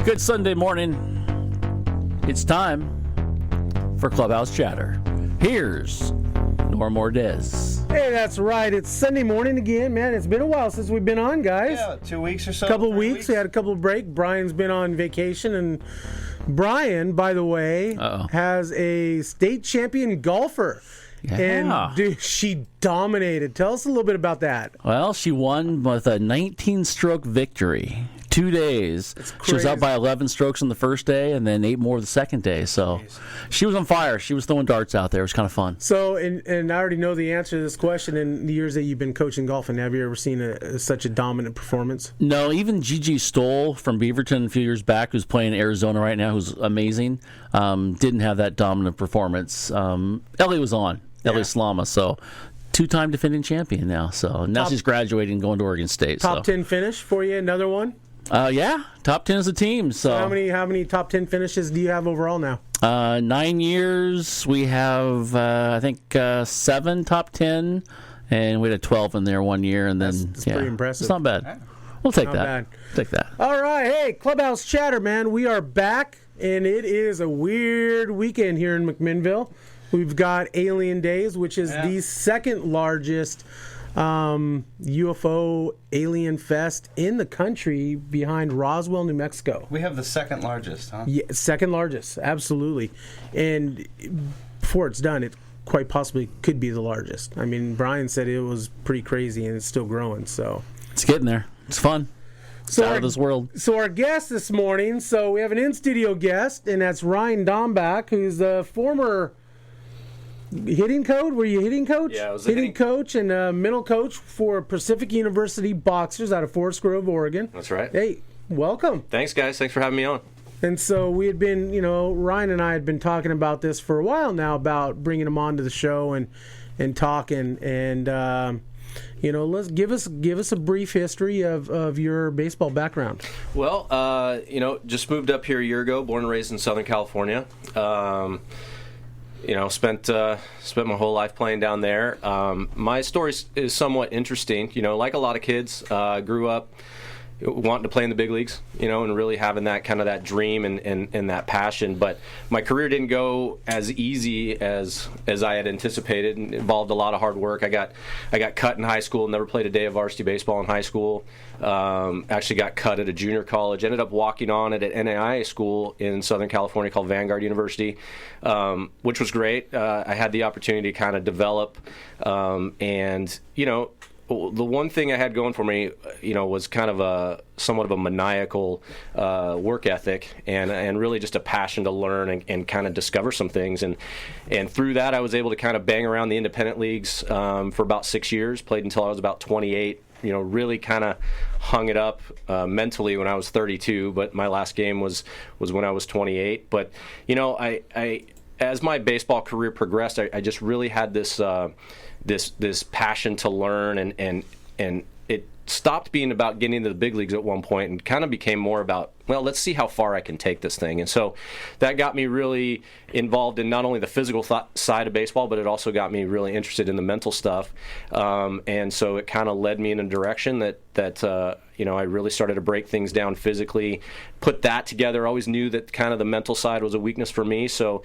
Good Sunday morning. It's time for Clubhouse Chatter. Here's Norm Ordez. Hey, that's right. It's Sunday morning again, man. It's been a while since we've been on, guys. Yeah, 2 weeks or so. Couple of weeks. We had a couple of breaks. Brian's been on vacation, and Brian, by the way, has a state champion golfer. Yeah. And dude, she dominated. Tell us a little bit about that. Well, she won with a 19-stroke victory. 2 days. She was up by 11 strokes on the first day and then 8 more the second day. So she was on fire. She was throwing darts out there. It was kind of fun. So, and I already know the answer to this question. In the years that you've been coaching golfing, have you ever seen such a dominant performance? No, even Gigi Stoll from Beaverton a few years back, who's playing in Arizona right now, who's amazing, didn't have that dominant performance. Ellie was on. Ellie Slama, so two-time defending champion now. So now she's graduating and going to Oregon State. Top 10 finish for you, another one? Yeah, top 10 as a team. So how many top 10 finishes do you have overall now? 9 years. We have, I think, 7 top 10, and we had a 12 in there 1 year. And then that's pretty impressive. It's not bad. We'll take that. Take that. All right. Hey, Clubhouse Chatter, man. We are back, and it is a weird weekend here in McMinnville. We've got Alien Days, which is the second largest UFO alien fest in the country behind Roswell, New Mexico. We have the second largest, huh? Yeah, second largest, absolutely. And before it's done, it quite possibly could be the largest. I mean, Brian said it was pretty crazy, and it's still growing. So it's getting there. It's fun. It's out of this world. So our guest this morning, so we have an in-studio guest, and that's Ryan Dambach, who's a former hitting coach? Were you hitting coach? Yeah, I was hitting coach and mental coach for Pacific University Boxers out of Forest Grove, Oregon. That's right. Hey, welcome. Thanks, guys. Thanks for having me on. And so we had been, Ryan and I had been talking about this for a while now, about bringing him onto the show and talking. And, let's give us a brief history of your baseball background. Well, just moved up here a year ago, born and raised in Southern California. Spent my whole life playing down there. My story is somewhat interesting. Like a lot of kids, grew up wanting to play in the big leagues, and really having that kind of that dream and that passion. But my career didn't go as easy as I had anticipated, and involved a lot of hard work. I got cut in high school, never played a day of varsity baseball in high school. Actually got cut at a junior college. Ended up walking on at an NAIA school in Southern California called Vanguard University, which was great. I had the opportunity to kind of develop, the one thing I had going for me, was kind of somewhat of a maniacal work ethic and really just a passion to learn and kind of discover some things. And through that, I was able to kind of bang around the independent leagues for about 6 years, played until I was about 28. Really kind of hung it up mentally when I was 32, but my last game was when I was 28. But, I as my baseball career progressed, I just really had this passion to learn, and it stopped being about getting into the big leagues at one point and kind of became more about, well, let's see how far I can take this thing. And so that got me really involved in not only the physical side of baseball, but it also got me really interested in the mental stuff. And so it kind of led me in a direction that I really started to break things down physically, put that together. I always knew that kind of the mental side was a weakness for me, so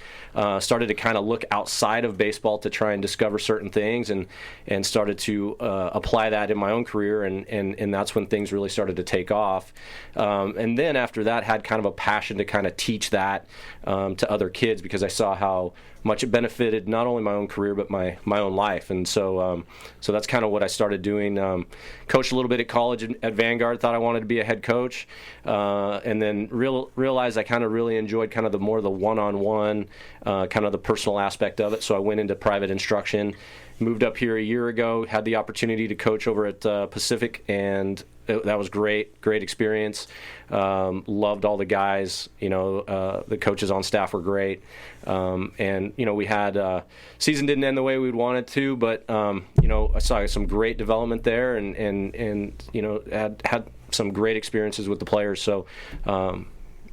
started to kind of look outside of baseball to try and discover certain things, and started to apply that in my own career, and that's when things really started to take off. And then after that, had kind of a passion to kind of teach that to other kids, because I saw how much it benefited not only my own career but my own life. And so that's kind of what I started doing. Coached a little bit at college at Vanguard, thought I wanted to be a head coach, and then realized I kind of really enjoyed kind of the one-on-one, kind of the personal aspect of it. So I went into private instruction, moved up here a year ago, had the opportunity to coach over at Pacific, and that was great experience. Loved all the guys. The coaches on staff were great. And we had season didn't end the way we'd wanted to, but I saw some great development there, and had some great experiences with the players. So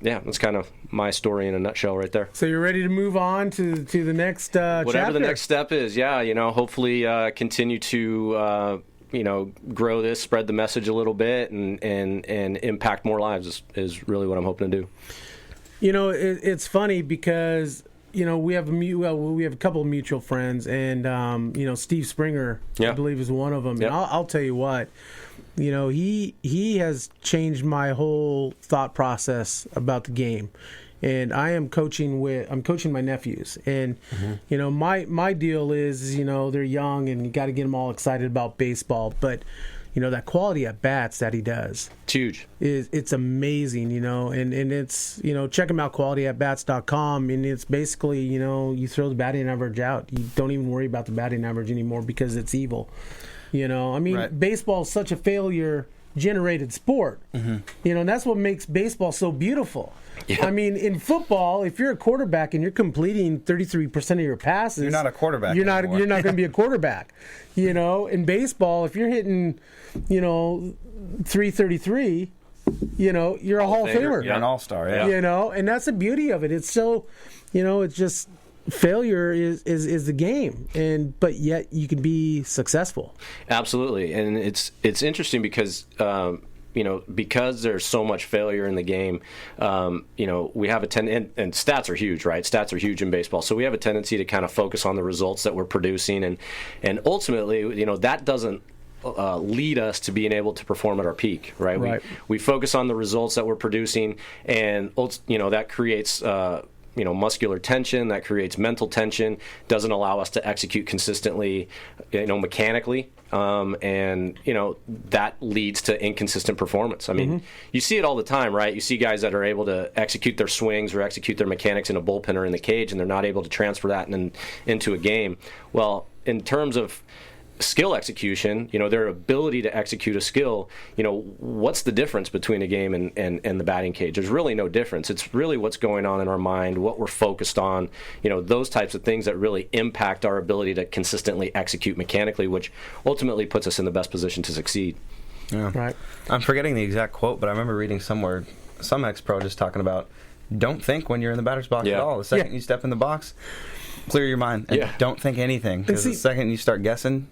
that's kind of my story in a nutshell right there. So you're ready to move on to the next whatever chapter? The next step is. Hopefully continue to grow this, spread the message a little bit, and impact more lives is really what I'm hoping to do. It's funny because we have a couple of mutual friends, and Steve Springer, I believe, is one of them. Yeah. And I'll tell you what, he has changed my whole thought process about the game. And I'm coaching my nephews, and my deal is they're young and you got to get them all excited about baseball, but that quality at bats that he does, It's huge. It's amazing, and it's check him out, qualityatbats.com, and it's basically you throw the batting average out, you don't even worry about the batting average anymore because it's evil. Right. Baseball is such a failure generated sport, and that's what makes baseball so beautiful. Yeah. In football, if you're a quarterback and you're completing 33% of your passes, You're not a quarterback You're anymore. not going to be a quarterback. In baseball, if you're hitting, 333, you're a Hall of Famer. You're an all-star, yeah. And that's the beauty of it. It's so, it's just failure is the game, but yet you can be successful. Absolutely, and it's interesting because because there's so much failure in the game, we have and stats are huge, right? Stats are huge in baseball, so we have a tendency to kind of focus on the results that we're producing, and ultimately, that doesn't lead us to being able to perform at our peak, right? Right. We focus on the results that we're producing, and that creates muscular tension, that creates mental tension, doesn't allow us to execute consistently, mechanically, and that leads to inconsistent performance. You see it all the time, right? You see guys that are able to execute their swings or execute their mechanics in a bullpen or in the cage, and they're not able to transfer that into a game. Well, in terms of skill execution, their ability to execute a skill, what's the difference between a game and the batting cage? There's really no difference. It's really what's going on in our mind, what we're focused on, those types of things that really impact our ability to consistently execute mechanically, which ultimately puts us in the best position to succeed. Yeah. Right. I'm forgetting the exact quote, but I remember reading somewhere, some ex-pro just talking about, don't think when you're in the batter's box at all. The second you step in the box, clear your mind and don't think anything. Because the second you start guessing,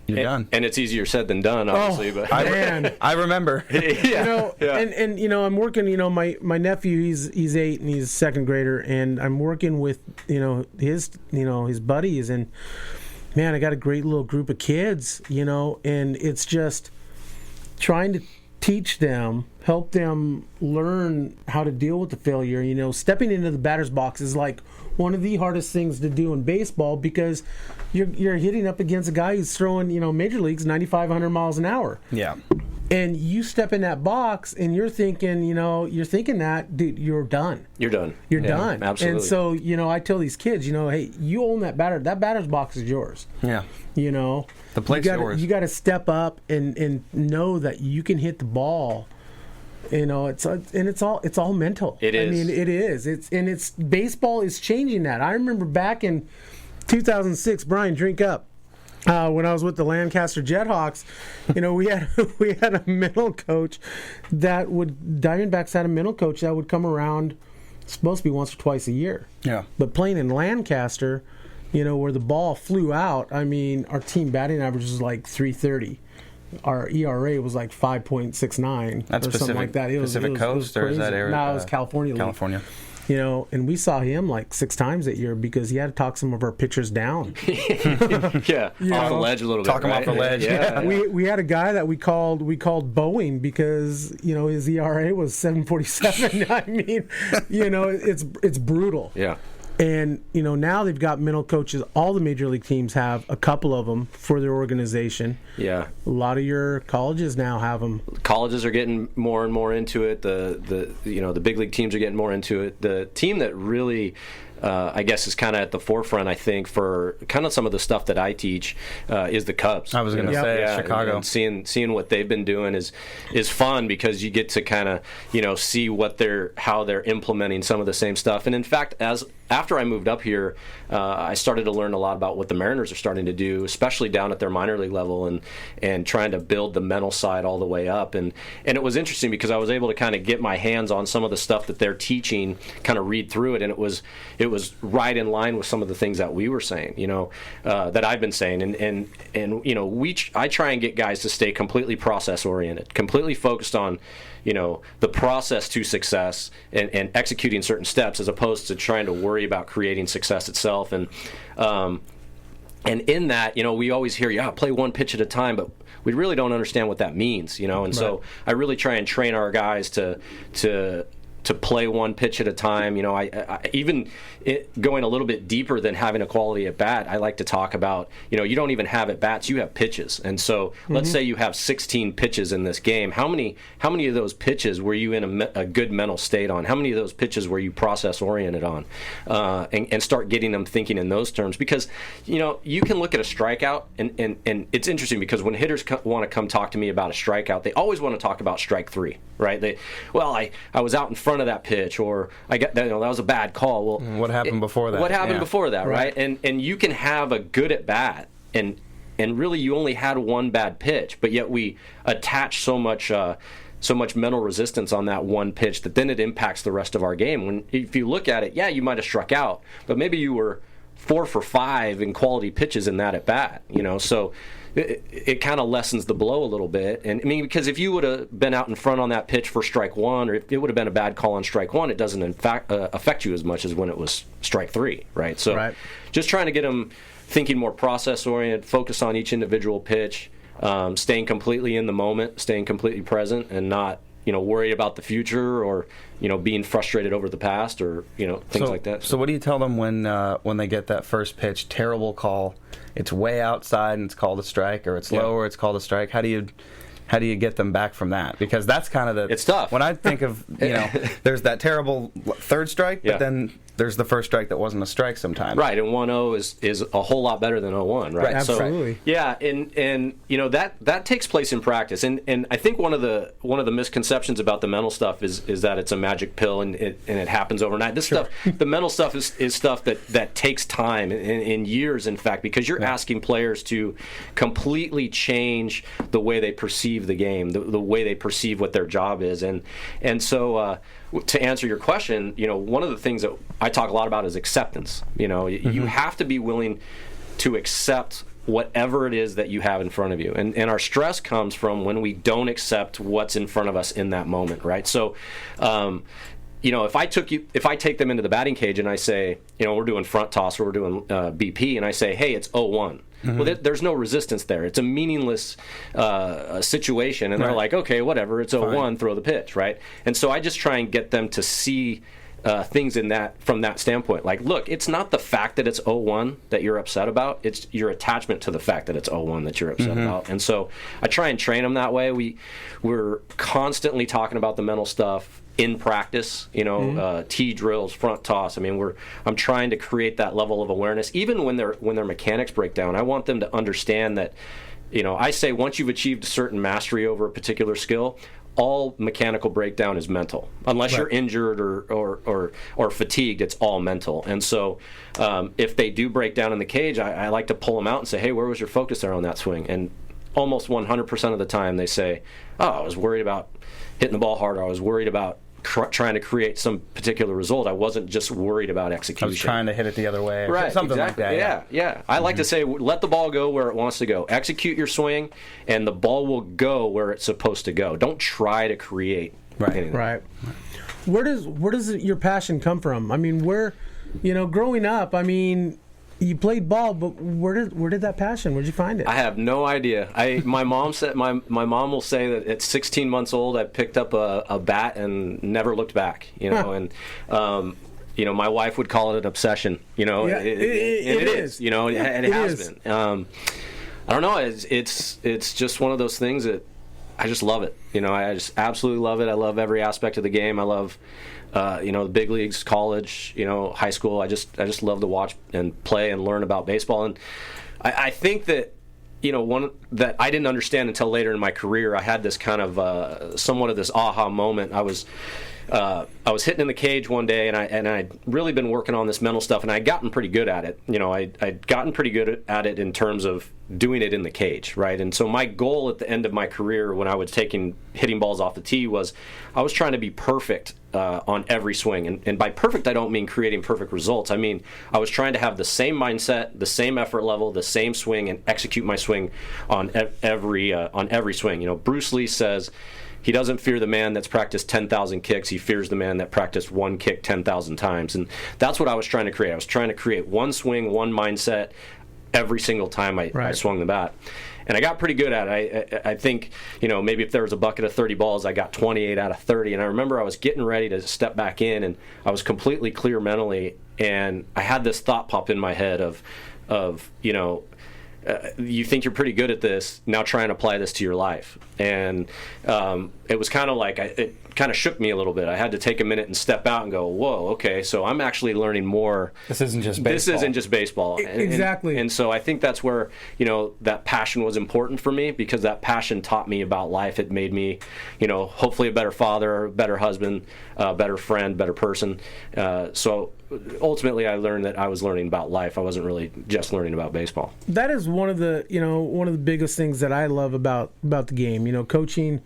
you're done. And it's easier said than done, obviously. But I remember. And I'm working. My nephew, he's 8 and he's a second grader, and I'm working with his buddies, and man, I got a great little group of kids, and it's just trying to teach them, help them learn how to deal with the failure. Stepping into the batter's box is like one of the hardest things to do in baseball because you're hitting up against a guy who's throwing, major leagues 95, 100 miles an hour. Yeah. And you step in that box and you're thinking, that, dude, you're done. You're done. You're done. Absolutely. And so, I tell these kids, hey, you own that batter. That batter's box is yours. Yeah. The plate's yours. You got to step up and know that you can hit the ball. It's all mental. It is. It is. Baseball is changing that. I remember back in 2006, Brian, drink up. When I was with the Lancaster Jethawks, we had a mental coach Diamondbacks had a mental coach that would come around, supposed to be once or twice a year. Yeah. But playing in Lancaster, where the ball flew out, our team batting average was like 330. Our ERA was like 5.69 That's or Pacific, something like that. Pacific Coast, or is that area? No, it was California. California. And we saw him like 6 times that year because he had to talk some of our pitchers down. Off the ledge a little bit. Talk him off the ledge. Yeah. We had a guy that we called Boeing because his ERA was 7.47. It's brutal. Yeah. And now they've got mental coaches. All the major league teams have a couple of them for their organization. Yeah. A lot of your colleges now have them. Colleges are getting more and more into it. The big league teams are getting more into it. The team that really I guess is kind of at the forefront, I think, for kind of some of the stuff that I teach is the Cubs. I was going to say Chicago. And seeing what they've been doing is fun because you get to kind of see how they're implementing some of the same stuff. And in fact, as after I moved up here, I started to learn a lot about what the Mariners are starting to do, especially down at their minor league level, and trying to build the mental side all the way up. And it was interesting because I was able to kind of get my hands on some of the stuff that they're teaching, kind of read through it, and it was right in line with some of the things that we were saying, that I've been saying. And I try and get guys to stay completely process oriented, completely focused on the process to success and executing certain steps, as opposed to trying to worry about creating success itself. And in that, we always hear, play one pitch at a time, but we really don't understand what that means, And right. So I really try and train our guys to play one pitch at a time. I even going a little bit deeper than having a quality at bat, I like to talk about, you don't even have at bats, you have pitches. And so let's say you have 16 pitches in this game. How many of those pitches were you in a good mental state on? How many of those pitches were you process oriented on? And start getting them thinking in those terms. Because, you can look at a strikeout, and it's interesting because when hitters want to come talk to me about a strikeout, they always want to talk about strike three, right? I was out in front of that pitch, or I got that was a bad call. Well, what happened before that? What happened before that, right? And you can have a good at bat, and really you only had one bad pitch, but yet we attach so much mental resistance on that one pitch that then it impacts the rest of our game. When if you look at it, you might have struck out, but maybe you were 4 for 5 in quality pitches in that at bat. So it kind of lessens the blow a little bit. And I mean, because if you would have been out in front on that pitch for strike one, or if it would have been a bad call on strike one, it doesn't in fact affect you as much as when it was strike three, right? So just trying to get them thinking more process oriented, focus on each individual pitch, staying completely in the moment, staying completely present, and not worried about the future, or being frustrated over the past, or things like that. So what do you tell them when they get that first pitch, terrible call, it's way outside and it's called a strike, or it's lower, it's called a strike? How do you get them back from that? Because that's kind of it's tough. When I think of there's that terrible third strike, but then there's the first strike that wasn't a strike sometimes. Right, and 1-0 is a whole lot better than 0-1, right? Absolutely. So, and that takes place in practice, and I think one of the misconceptions about the mental stuff is that it's a magic pill and it happens overnight. This stuff, the mental stuff is stuff that takes time, in years, in fact, because you're asking players to completely change the way they perceive the game, the way they perceive what their job is, and so. To answer your question, one of the things that I talk a lot about is acceptance. You have to be willing to accept whatever it is that you have in front of you. And our stress comes from when we don't accept what's in front of us in that moment, right? So, if I take them into the batting cage and I say, we're doing front toss or we're doing BP, and I say, hey, it's 0-1. Well, there's no resistance there. It's a meaningless situation, and they're like, okay, whatever, it's 0-1, throw the pitch, right? And so I just try and get them to see things from that standpoint. Like, look, it's not the fact that it's 0-1 that you're upset about. It's your attachment to the fact that it's 0-1 that you're upset about. And so I try and train them that way. We're constantly talking about the mental stuff in practice, tee drills, front toss. I mean, I'm trying to create that level of awareness, even when their mechanics break down. I want them to understand that, I say once you've achieved a certain mastery over a particular skill, all mechanical breakdown is mental. Unless you're injured or fatigued, it's all mental. And so, if they do break down in the cage, I like to pull them out and say, hey, where was your focus there on that swing? And almost 100% of the time, they say, oh, I was worried about hitting the ball harder. I was worried about trying to create some particular result. I wasn't just worried about execution. I was trying to hit it the other way. Right, something exactly. like that. Yeah. I like to say, let the ball go where it wants to go. Execute your swing, and the ball will go where it's supposed to go. Don't try to create anything. Right. Where does your passion come from? I mean, growing up, I mean, you played ball, but where did that passion? Where'd you find it? I have no idea. My mom said my mom will say that at 16 months old, I picked up a bat and never looked back. And my wife would call it an obsession. It is. It has been. I don't know. It's just one of those things that I just love it. I just absolutely love it. I love every aspect of the game. I love. The big leagues, college, high school. I just love to watch and play and learn about baseball. And I think that, one that I didn't understand until later in my career, I had this kind of somewhat of this aha moment. I was I was hitting in the cage one day, and I'd really been working on this mental stuff, and I'd gotten pretty good at it. I'd gotten pretty good at it in terms of doing it in the cage, right? And so my goal at the end of my career, when I was hitting balls off the tee, was I was trying to be perfect on every swing. And by perfect, I don't mean creating perfect results. I mean, I was trying to have the same mindset, the same effort level, the same swing, and execute my swing on every swing. Bruce Lee says he doesn't fear the man that's practiced 10,000 kicks. He fears the man that practiced one kick 10,000 times. And that's what I was trying to create. I was trying to create one swing, one mindset every single time I swung the bat. And I got pretty good at it. I think, maybe if there was a bucket of 30 balls, I got 28 out of 30. And I remember I was getting ready to step back in, and I was completely clear mentally. And I had this thought pop in my head of you think you're pretty good at this, now try and apply this to your life. And it was kind of like, it kind of shook me a little bit. I had to take a minute and step out and go, whoa, okay, so I'm actually learning more. This isn't just baseball. Exactly. And so I think that's where, that passion was important for me, because that passion taught me about life. It made me, hopefully a better father, a better husband, a better friend, better person. So ultimately I learned that I was learning about life. I wasn't really just learning about baseball. That is one of the biggest things that I love about the game. Coaching,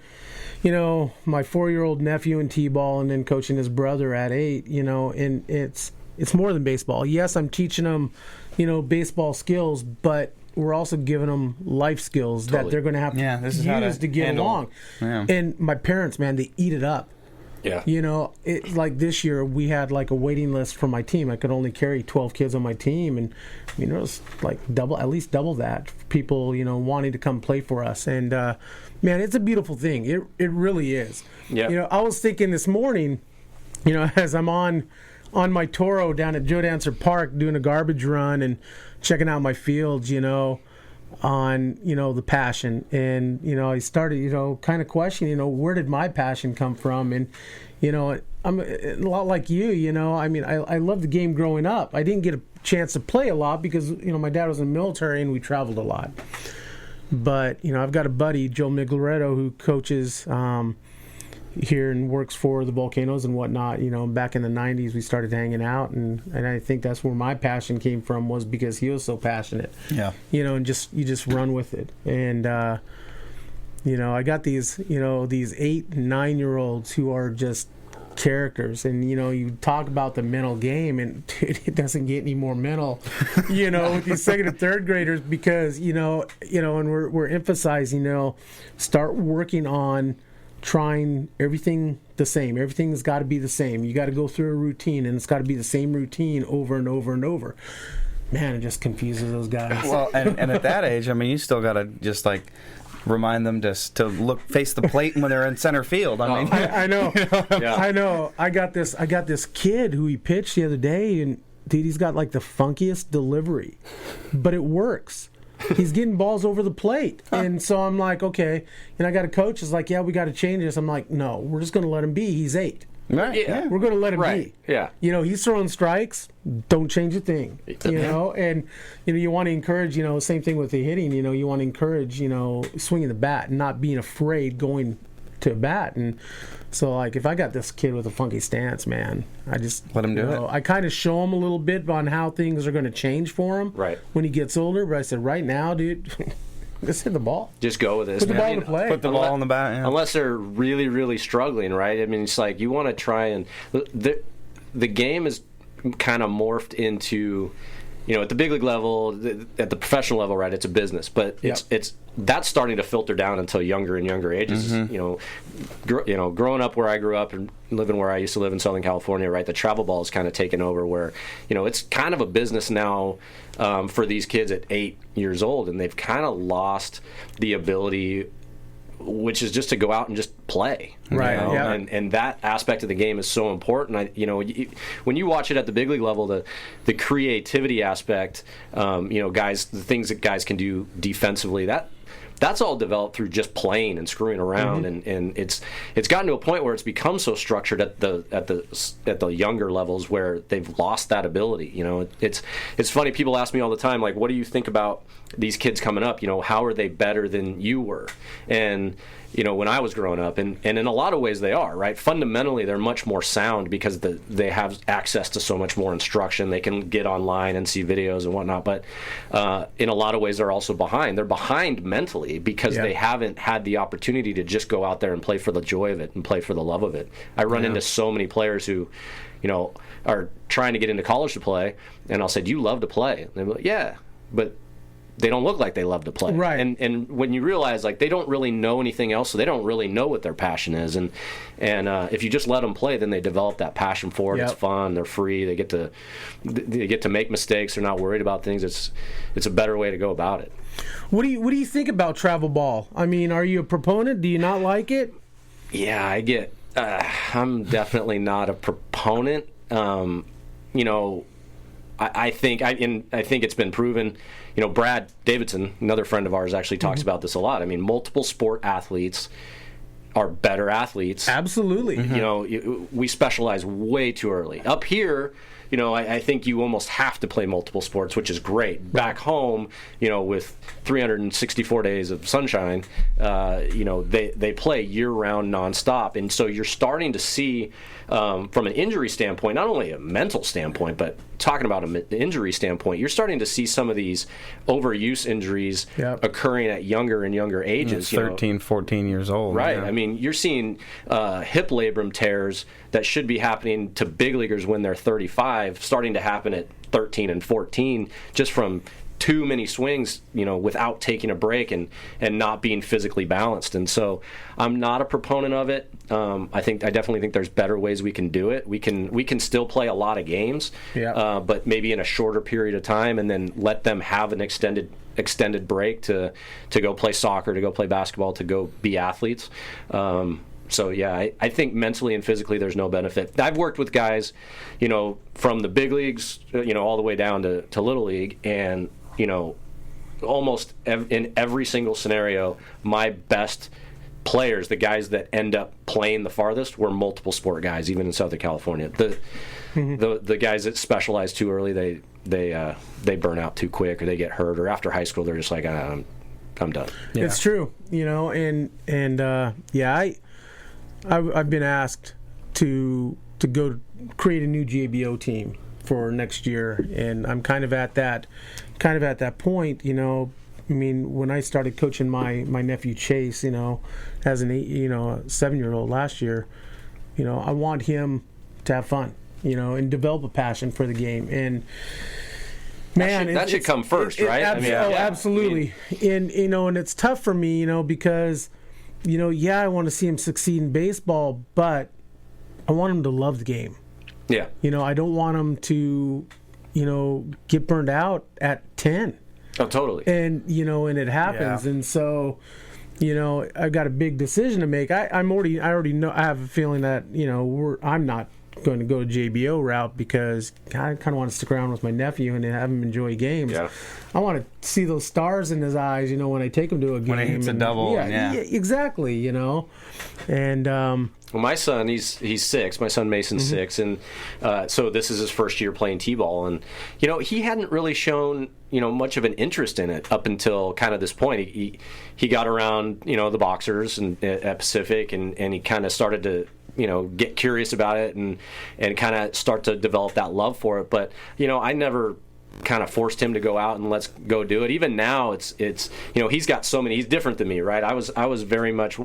my 4-year-old nephew in T-ball, and then coaching his brother at 8, and it's more than baseball. Yes, I'm teaching them, baseball skills, but we're also giving them life skills that they're going to have to use to get along. Yeah. And my parents, man, they eat it up. Yeah. It's like this year we had like a waiting list for my team. I could only carry 12 kids on my team, and it was like at least double that people, wanting to come play for us. And man, it's a beautiful thing. It really is. Yeah. I was thinking this morning, as I'm on my Toro down at Joe Dancer Park doing a garbage run and checking out my fields, on the passion, and I started kind of questioning where did my passion come from. And I'm a lot like you. I loved the game growing up. I didn't get a chance to play a lot because my dad was in the military and we traveled a lot. But I've got a buddy, Joe Migloretto, who coaches here and works for the Volcanoes and whatnot. Back in the 90s we started hanging out, and I think that's where my passion came from, was because he was so passionate. Yeah. And you just run with it. And I got these 8 and 9-year-olds who are just characters, and you talk about the mental game, and dude, it doesn't get any more mental with these 2nd and 3rd graders, because and we're emphasizing start working on trying everything the same. Everything's got to be the same. You got to go through a routine, and it's got to be the same routine over and over and over. Man, it just confuses those guys. Well, and at that age, you still got to just remind them to face the plate when they're in center field. I know. Yeah. I know. I got this kid who he pitched the other day, and dude, he's got the funkiest delivery, but it works. He's getting balls over the plate. And so I'm like, okay. And I got a coach who's like, yeah, we got to change this. I'm like, no, we're just going to let him be. He's 8. Right. Yeah. We're going to let him be. Yeah. He's throwing strikes. Don't change a thing. And you want to encourage. Same thing with the hitting. You want to encourage. Swinging the bat and not being afraid going to bat. And so if I got this kid with a funky stance, man, I just let him do it. I kind of show him a little bit on how things are going to change for him when he gets older. But I said, right now, dude. Just hit the ball. Just go with this. Put the ball in play. Put the ball in the bat. Yeah. Unless they're really, really struggling, right? It's like you want to try and the game is kind of morphed into, at the big league level, at the professional level, right? It's a business, but it's that's starting to filter down until younger and younger ages. Mm-hmm. Growing up where I grew up and living where I used to live in Southern California, right? The travel ball is kind of taken over, where it's kind of a business now for these kids at 8 years old, and they've kind of lost the ability, which is just to go out and just play, right? Yeah. And that aspect of the game is so important. When you watch it at the big league level, the creativity aspect, guys, the things that guys can do defensively, that's all developed through just playing and screwing around, mm-hmm. and it's gotten to a point where it's become so structured at the younger levels where they've lost that ability. It's funny. People ask me all the time, what do you think about these kids coming up, how are they better than you were? And when I was growing up, and in a lot of ways they are, right? Fundamentally, they're much more sound because they have access to so much more instruction. They can get online and see videos and whatnot. But in a lot of ways, they're also behind. They're behind mentally because they haven't had the opportunity to just go out there and play for the joy of it and play for the love of it. I run into so many players who, are trying to get into college to play, and I'll say, "Do you love to play?" And they're like, "Yeah," but they don't look like they love to play. Right. And when you realize like they don't really know anything else, so they don't really know what their passion is. And if you just let them play, then they develop that passion for it. It's fun. They're free. They get to make mistakes. They're not worried about things. It's a better way to go about it. What do you think about travel ball? I mean, are you a proponent? Do you not like it? Yeah, I'm definitely not a proponent. I think it's been proven. Brad Davidson, another friend of ours, actually talks about this a lot. I mean, multiple sport athletes are better athletes. Absolutely. We specialize way too early. Up here, I think you almost have to play multiple sports, which is great. Back home, with 364 days of sunshine, they play year-round nonstop. And so you're starting to see, from an injury standpoint, not only a mental standpoint, but talking about an injury standpoint, you're starting to see some of these overuse injuries occurring at younger and younger ages. 13, 14 years old. Right. Yeah. I mean, you're seeing hip labrum tears that should be happening to big leaguers when they're 35, starting to happen at 13 and 14, just from too many swings, without taking a break and not being physically balanced. And so I'm not a proponent of it. I definitely think there's better ways we can do it. We can still play a lot of games, but maybe in a shorter period of time, and then let them have an extended break to go play soccer, to go play basketball, to go be athletes. So, yeah, I think mentally and physically there's no benefit. I've worked with guys, from the big leagues, all the way down to Little League, and, almost in every single scenario, my best players, the guys that end up playing the farthest, were multiple sport guys, even in Southern California. The guys that specialize too early, they burn out too quick, or they get hurt, or after high school they're just like, I'm done. Yeah. It's true, I've been asked to go create a new GABO team for next year, and I'm kind of at that point. I mean, when I started coaching my nephew Chase, as an 7-year-old last year, I want him to have fun, and develop a passion for the game. And man, that should come first, right? Absolutely. And and it's tough for me, because I want to see him succeed in baseball, but I want him to love the game. Yeah. I don't want him to, get burned out at 10. Oh, totally. And, and it happens. Yeah. And so, I've got a big decision to make. I already know, I have a feeling that, I'm not going to go to JBO route, because I kind of want to stick around with my nephew and have him enjoy games. Yeah. I want to see those stars in his eyes, when I take him to a game. When he hits a double. Yeah, exactly, And well, my son, he's 6. My son Mason's 6, and so this is his first year playing t-ball, and he hadn't really shown much of an interest in it up until kind of this point. He got around the boxers and at Pacific, and he kind of started to get curious about it and kind of start to develop that love for it. But I never kind of forced him to go out and let's go do it. Even now, it's he's got so many. He's different than me, right? I was very much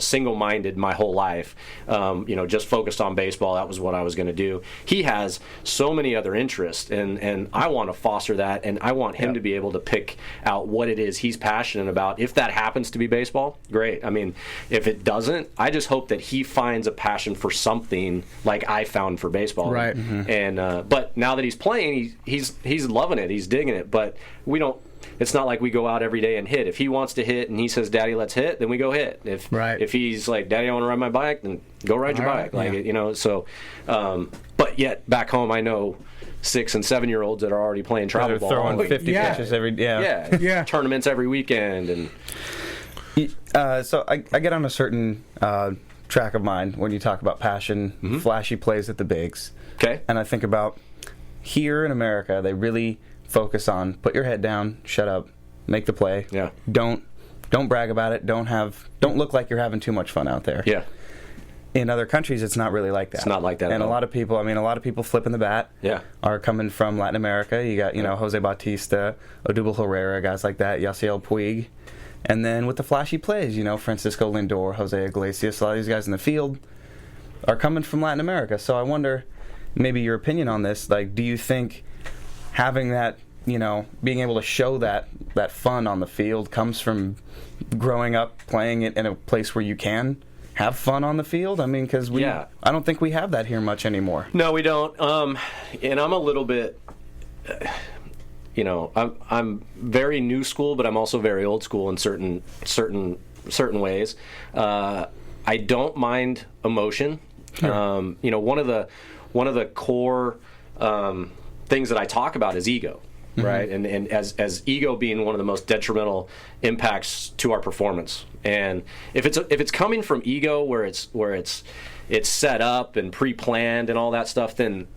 single-minded my whole life. Just focused on baseball. That was what I was going to do. He has so many other interests, and I want to foster that, and I want him to be able to pick out what it is he's passionate about. If that happens to be baseball, great. I mean, if it doesn't, I just hope that he finds a passion for something like I found for baseball. Right. Mm-hmm. And but now that he's playing, he's loving it. He's digging it. But we don't. It's not like we go out every day and hit. If he wants to hit and he says, "Daddy, let's hit," then we go hit. If he's like, "Daddy, I want to ride my bike," then go ride your bike. So. But yet back home, I know 6- and 7-year-olds that are already playing travel ball. They're throwing 50 pitches every day. Tournaments every weekend, and so I get on a certain track of mind when you talk about passion, flashy plays at the bigs. Okay, and I think about here in America, they really focus on put your head down, shut up, make the play. Yeah. Don't brag about it. Don't look like you're having too much fun out there. Yeah. In other countries, it's not really like that. It's not like that. And a lot of people flipping the bat. Yeah. Are coming from Latin America. You got Jose Bautista, Odubel Herrera, guys like that, Yasiel Puig, and then with the flashy plays, Francisco Lindor, Jose Iglesias, a lot of these guys in the field are coming from Latin America. So I wonder, maybe your opinion on this. Like, do you think having that, being able to show that fun on the field comes from growing up playing it in a place where you can have fun on the field? I mean, because I don't think we have that here much anymore. No, we don't. And I'm a little bit, I'm very new school, but I'm also very old school in certain ways. I don't mind emotion. Sure. One of the core things that I talk about is ego. Right, and as ego being one of the most detrimental impacts to our performance, and if it's coming from ego where it's set up and pre-planned and all that stuff, then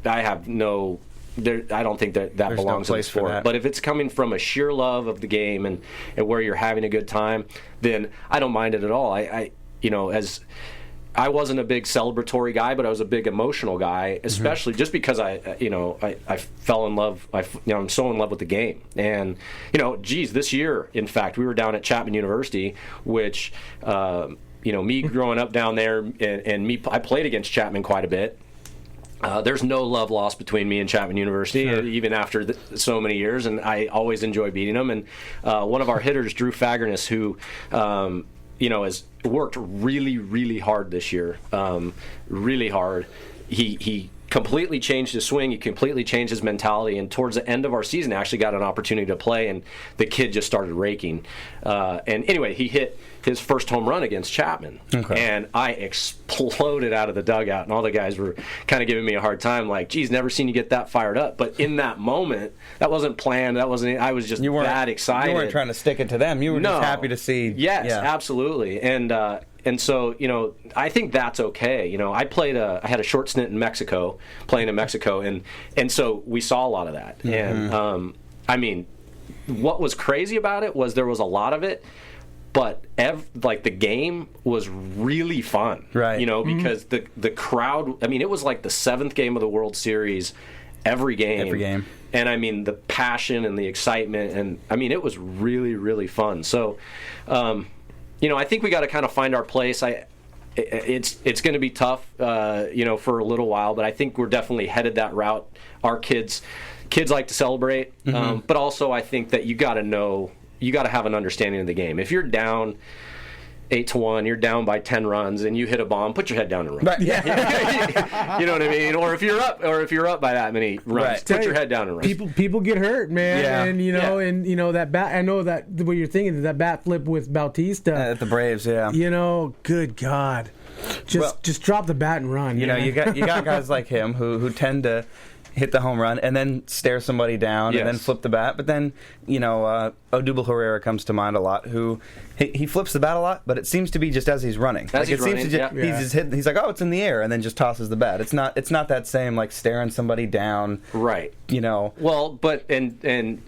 I have no, I don't think that belongs in the sport. But if it's coming from a sheer love of the game and where you're having a good time, then I don't mind it at all. I wasn't a big celebratory guy, but I was a big emotional guy, especially just because I fell in love. I'm so in love with the game. And, this year, in fact, we were down at Chapman University, which, me growing up down there and I played against Chapman quite a bit. There's no love lost between me and Chapman University, even after so many years, and I always enjoy beating them. And one of our hitters, Drew Fagerness, who has worked really, really hard this year, really hard. He completely changed his swing. He completely changed his mentality. And towards the end of our season, actually got an opportunity to play, and the kid just started raking. And anyway, he hit his first home run against Chapman. Okay. And I exploded out of the dugout, and all the guys were kind of giving me a hard time, like, geez, never seen you get that fired up. But in that moment, that wasn't planned. I was just that excited. You weren't trying to stick it to them. You were just happy to see. Yes, absolutely. And so, I think that's okay. I had a short stint in Mexico, playing in Mexico, and so we saw a lot of that. Mm-hmm. And, what was crazy about it was there was a lot of it, but the game was really fun. Right. Because the crowd, it was like the 7th game of the World Series, every game. And, the passion and the excitement, and, it was really, really fun. So, I think we got to kind of find our place. It's going to be tough, for a little while, but I think we're definitely headed that route. Our kids like to celebrate, but also I think that you got to have an understanding of the game. If you're down 8-1, you're down by 10 runs, and you hit a bomb, put your head down and run. Right. Yeah. You know what I mean? Or if you're up by that many runs, put your head down and run. People get hurt, man. Yeah. And that bat. I know that what you're thinking is that bat flip with Bautista at the Braves. Yeah. Good God, just drop the bat and run. You got guys like him who tend to hit the home run and then stare somebody down and then flip the bat. But then, Odubel Herrera comes to mind a lot, who he flips the bat a lot, but it seems to be just as he's running. He's like, oh, it's in the air, and then just tosses the bat. It's not that same, like, staring somebody down. Right. Well, but, and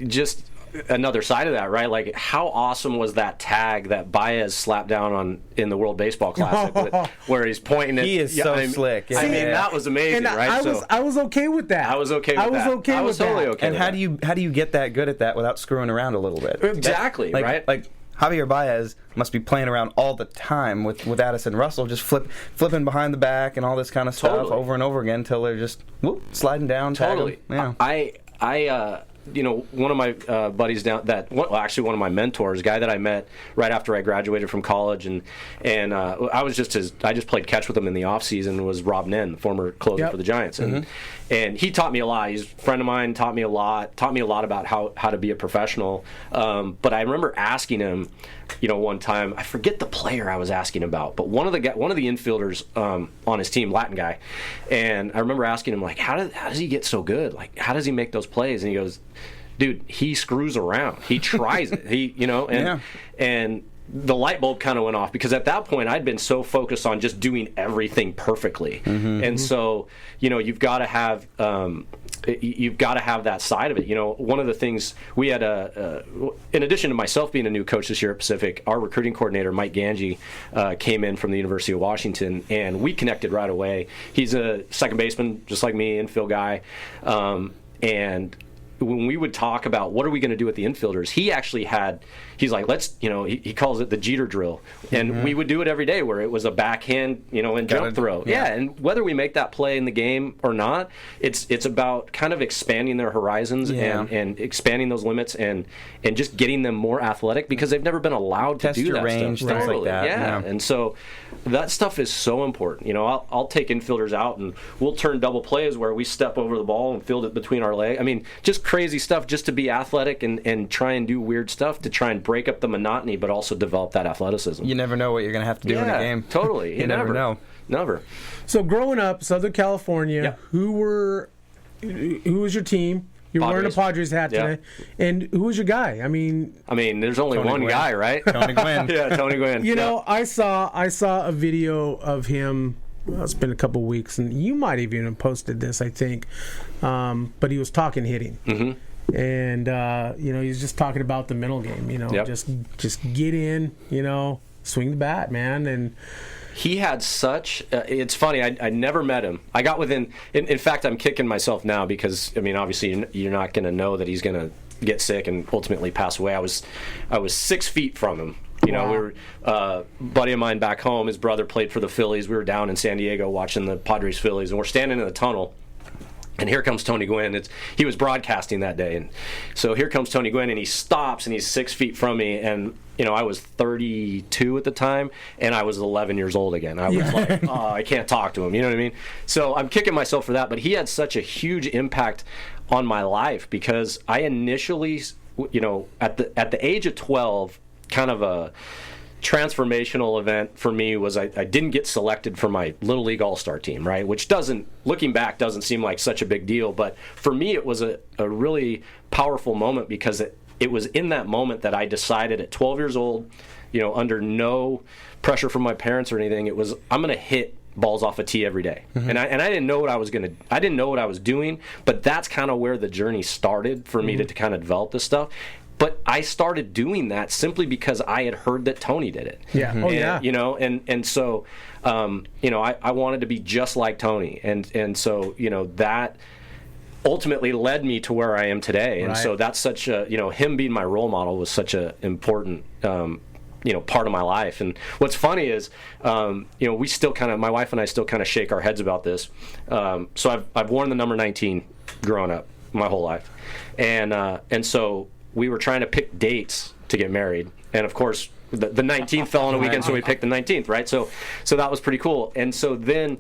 just another side of that, right? Like, how awesome was that tag that Baez slapped down in the World Baseball Classic, where he's pointing at? He is slick. That was amazing, right? I was okay with that. I was totally okay. And how do you get that good at that without screwing around a little bit? Exactly, right? Like Javier Baez must be playing around all the time with Addison Russell, just flipping behind the back and all this kind of stuff over and over again until they're just sliding down. Totally. Yeah. One of my buddies one of my mentors, a guy that I met right after I graduated from college, and I just played catch with him in the off season, was Rob Nen, the former closer for the Giants, and he taught me a lot. He's a friend of mine, taught me a lot about how to be a professional. But I remember asking him, one time, I forget the player I was asking about, but one of the infielders on his team, Latin guy, and I remember asking him, like, how does he get so good? Like, how does he make those plays? And he goes, dude, he screws around. He tries it. And the light bulb kind of went off, because at that point I'd been so focused on just doing everything perfectly. And so, you've got to have that side of it. One of the things we had, in addition to myself being a new coach this year at Pacific, our recruiting coordinator, Mike Ganji, came in from the University of Washington, and we connected right away. He's a second baseman, just like me, infield guy. And when we would talk about what are we going to do with the infielders, he's like, he calls it the Jeter drill. And we would do it every day, where it was a backhand, and jump throw. Yeah. And whether we make that play in the game or not, it's about kind of expanding their horizons and expanding those limits and just getting them more athletic, because they've never been allowed to do that range, stuff. things like that. Yeah. And so that stuff is so important. I'll take infielders out and we'll turn double plays where we step over the ball and field it between our legs. I mean, just crazy stuff, just to be athletic and try and do weird stuff to try and break up the monotony, but also develop that athleticism. You never know what you're going to have to do in a game. Totally. You never know. Never. So growing up, Southern California, who was your team? You're wearing a Padres hat today. And who was your guy? I mean, there's only one Gwynn. guy, right? Tony Gwynn. Yeah, Tony Gwynn. I saw a video of him. Well, it's been a couple of weeks, and you might have even posted this, I think. But he was talking hitting. And he's just talking about the mental game. Just get in. Swing the bat, man. And he had such. It's funny. I never met him. I got within. In fact, I'm kicking myself now because obviously you're not going to know that he's going to get sick and ultimately pass away. I was 6 feet from him. Wow. We were buddy of mine back home. His brother played for the Phillies. We were down in San Diego watching the Padres Phillies, and we're standing in the tunnel. And here comes Tony Gwynn. He was broadcasting that day, and so here comes Tony Gwynn, and he stops, and he's 6 feet from me, and I was 32 at the time, and I was 11 years old again. I was like, I can't talk to him. You know what I mean? So I'm kicking myself for that, but he had such a huge impact on my life, because I initially, at the age of 12, kind of a transformational event for me was I didn't get selected for my Little League All-Star team, right? Which looking back, doesn't seem like such a big deal. But for me, it was a really powerful moment, because it was in that moment that I decided at 12 years old, under no pressure from my parents or anything, it was, I'm going to hit balls off a tee every day. And I didn't know what I didn't know what I was doing, but that's kind of where the journey started for me to kind of develop this stuff. But I started doing that simply because I had heard that Tony did it. Yeah. And so, I wanted to be just like Tony. And so, that ultimately led me to where I am today. And so that's such a, him being my role model was such a important, part of my life. And what's funny is, we still my wife and I still kind of shake our heads about this. So I've worn the number 19 growing up my whole life. And so we were trying to pick dates to get married, and of course the 19th fell on a weekend, so we picked the 19th, right? So that was pretty cool. And so then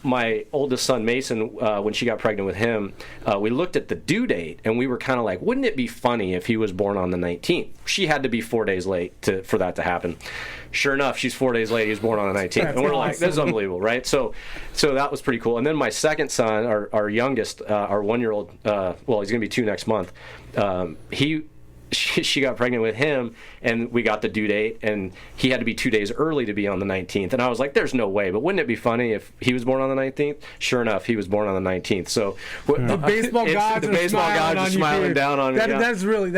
my oldest son Mason, when she got pregnant with him, we looked at the due date, and we were kind of like, wouldn't it be funny if he was born on the 19th? She had to be 4 days late for that to happen. Sure enough, she's 4 days late. He was born on the 19th, and we're like, this is unbelievable, right? So that was pretty cool. And then my second son, our youngest, our 1-year-old, he's going to be 2 next month. She got pregnant with him, and we got the due date, and he had to be 2 days early to be on the 19th. And I was like, there's no way, but wouldn't it be funny if he was born on the 19th? Sure enough, he was born on the 19th. So the baseball gods are smiling down on me. That is really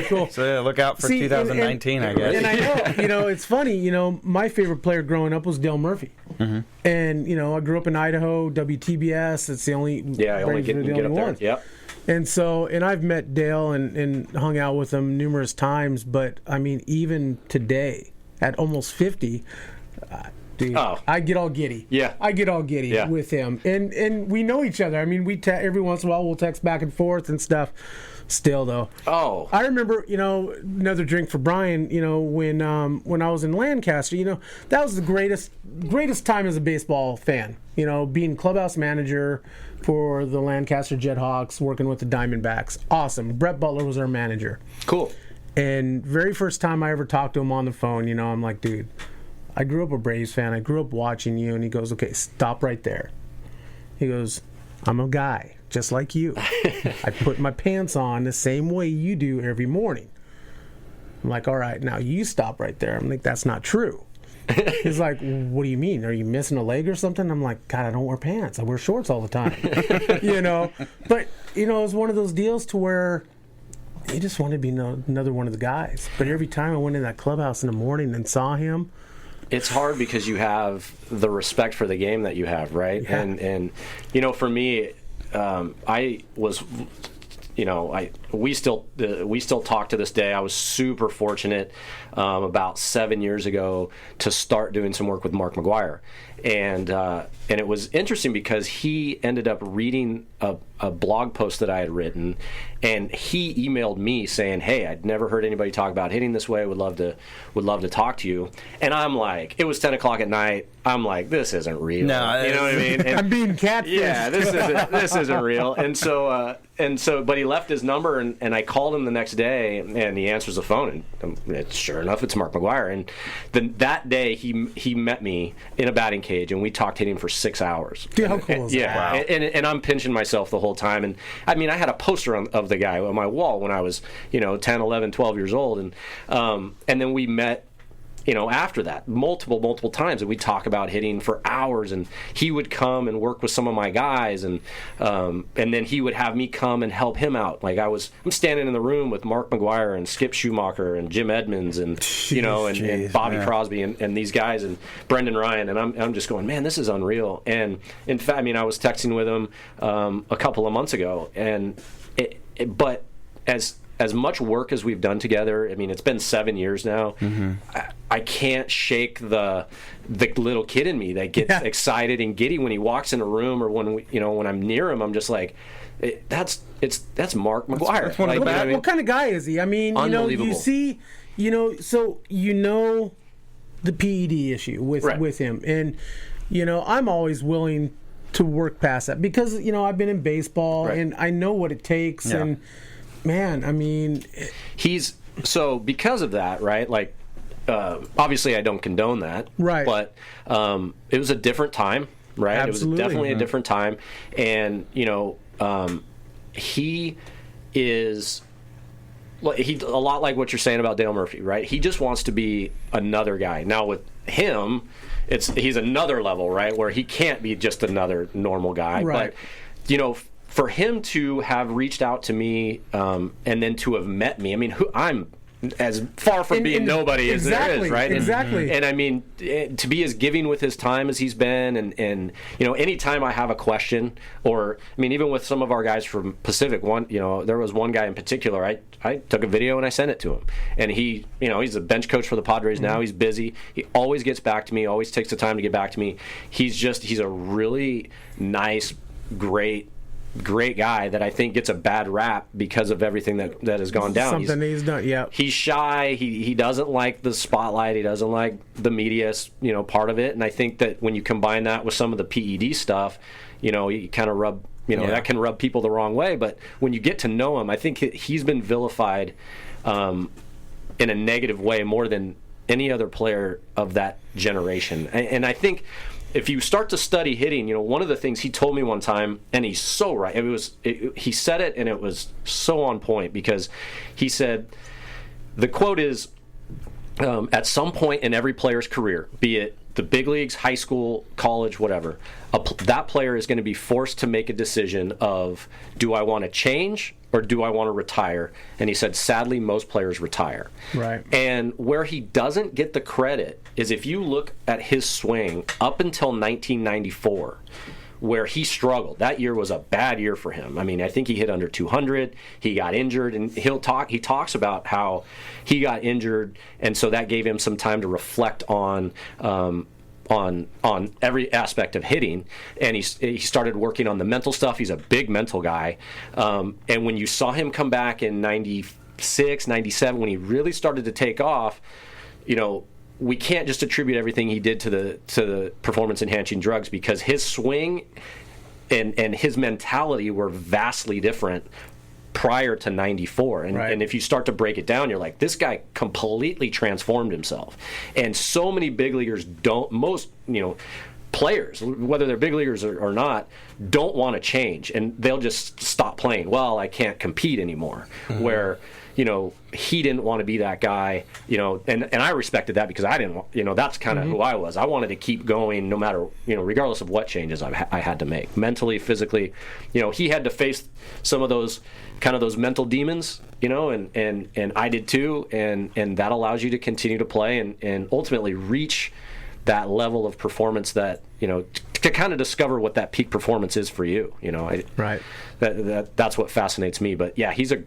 cool. So yeah, look out for 2019, I guess. And I know, it's funny, my favorite player growing up was Dale Murphy. And, I grew up in Idaho, WTBS. It's the only only get up there. Yep. And so, I've met Dale and hung out with him numerous times, but even today, at almost 50, dude, I get all giddy. Yeah. I get all giddy with him. And we know each other. We every once in a while we'll text back and forth and stuff. Still, though. Oh. I remember, another drink for Brian, when I was in Lancaster, that was the greatest time as a baseball fan, being clubhouse manager for the Lancaster Jethawks, working with the Diamondbacks. Awesome. Brett Butler was our manager. Cool. And very first time I ever talked to him on the phone, I'm like, dude, I grew up a Braves fan. I grew up watching you. And he goes, okay, stop right there. He goes, I'm a guy just like you. I put my pants on the same way you do every morning. I'm like, all right, now you stop right there. I'm like, that's not true. He's like, what do you mean? Are you missing a leg or something? I'm like, God, I don't wear pants. I wear shorts all the time. But, it was one of those deals to where he just wanted to be another one of the guys. But every time I went in that clubhouse in the morning and saw him, it's hard because you have the respect for the game that you have, right? Yeah. And for me, I was, we still talk to this day. I was super fortunate about 7 years ago to start doing some work with Mark McGuire, and it was interesting because he ended up reading a blog post that I had written, and he emailed me saying, "Hey, I'd never heard anybody talk about hitting this way. Would love to talk to you." And I'm like, it was 10 o'clock at night. I'm like, this isn't real. No, you know what I mean? And, I'm being catfished. yeah, this isn't real. And so, but he left his number, and I called him the next day, and he answers the phone, and sure enough, it's Mark McGuire. And that day, he met me in a batting cage, and we talked hitting for 6 hours. Dude, how cool is that? Yeah, wow. And I'm pinching myself the whole time. And I mean, I had a poster of the guy on my wall when I was 10, 11, 12 years old, and then we met. After that, multiple times, and we'd talk about hitting for hours, and he would come and work with some of my guys, and then he would have me come and help him out. Like I'm standing in the room with Mark McGuire and Skip Schumacher and Jim Edmonds and and Bobby Crosby and these guys and Brendan Ryan, and I'm just going, man, this is unreal. And in fact, I was texting with him a couple of months ago, and but as much work as we've done together, it's been 7 years now. Mm-hmm. I can't shake the little kid in me that gets excited and giddy when he walks in a room, or when I'm near him. I'm just like, that's Mark McGuire. That's what kind of guy is he? Unbelievable. You see, so the PED issue with him, and I'm always willing to work past that because I've been in baseball and I know what it takes and. Man, he's so because of that, right? Like, obviously, I don't condone that, right? But it was a different time, right? Absolutely. It was definitely a different time, and he is a lot like what you're saying about Dale Murphy, right? He just wants to be another guy. Now with him, he's another level, right? Where he can't be just another normal guy, right. But for him to have reached out to me and then to have met me, I'm as far from being nobody as there is, right? Exactly. And to be as giving with his time as he's been, and anytime I have a question, or even with some of our guys from Pacific, there was one guy in particular, I took a video and I sent it to him, and he, he's a bench coach for the Padres now. He's busy. He always gets back to me. Always takes the time to get back to me. He's a really nice, great guy that I think gets a bad rap because of everything that has gone down. Something he's done, yeah. He's shy. He doesn't like the spotlight. He doesn't like the media, part of it. And I think that when you combine that with some of the PED stuff, you kind of rub, that can rub people the wrong way. But when you get to know him, I think he's been vilified in a negative way more than any other player of that generation. And I think if you start to study hitting, one of the things he told me one time, and he's so right. He said it, and it was so on point because he said, the quote is, at some point in every player's career, be it the big leagues, high school, college, whatever, that player is going to be forced to make a decision of, do I want to change or do I want to retire? And he said, sadly, most players retire. Right. And where he doesn't get the credit is if you look at his swing up until 1994, where he struggled. That year was a bad year for him. I think he hit under 200. He got injured, and he talks about how he got injured, and so that gave him some time to reflect on every aspect of hitting, and he started working on the mental stuff. He's a big mental guy, and when you saw him come back in 96, 97, when he really started to take off, we can't just attribute everything he did to the performance-enhancing drugs, because his swing and his mentality were vastly different prior to 94. And if you start to break it down, you're like, this guy completely transformed himself. And so many big leaguers players, whether they're big leaguers or not, don't want to change, and they'll just stop playing. Well, I can't compete anymore. Mm-hmm. Where he didn't want to be that guy, and I respected that because I didn't, that's kind of who I was. I wanted to keep going no matter, regardless of what changes I had to make, mentally, physically. He had to face some of those mental demons, and I did too, and that allows you to continue to play and ultimately reach that level of performance that, to kind of discover what that peak performance is for you. Right. That's what fascinates me. But yeah, he's a